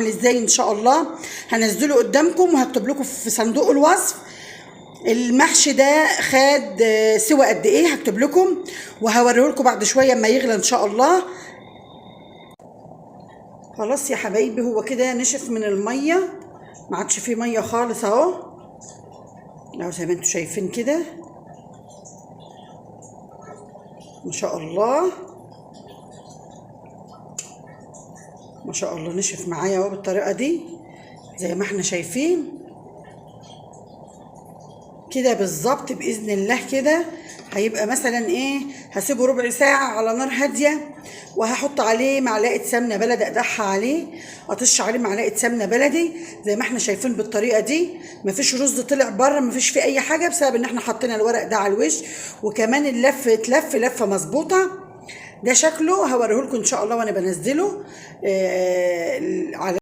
ازاي ان شاء الله هنزله قدامكم وهكتب لكم في صندوق الوصف المحشي ده خد سوى قد ايه، هكتب لكم وهوريه لكم بعد شويه اما يغلى ان شاء الله. خلاص يا حبايبي هو كده نشف من الميه، ما عادش فيه ميه خالص اهو، لو زي ما انتم شايفين كده ما شاء الله ما شاء الله. نشف معايا اهو بالطريقه دي زي ما احنا شايفين كده بالظبط. باذن الله كده هيبقى مثلا ايه، هسيبه ربع ساعه على نار هاديه، وهحط عليه معلقه سمنه بلدي اقدحها عليه، اطش عليه معلقه سمنه بلدي زي ما احنا شايفين بالطريقه دي. مفيش رز طلع بره، مفيش فيه اي حاجه بسبب ان احنا حطينا الورق ده على الوش، وكمان اللف اتلف لفه مظبوطه. ده شكله هوريه لكم ان شاء الله وانا بنزله على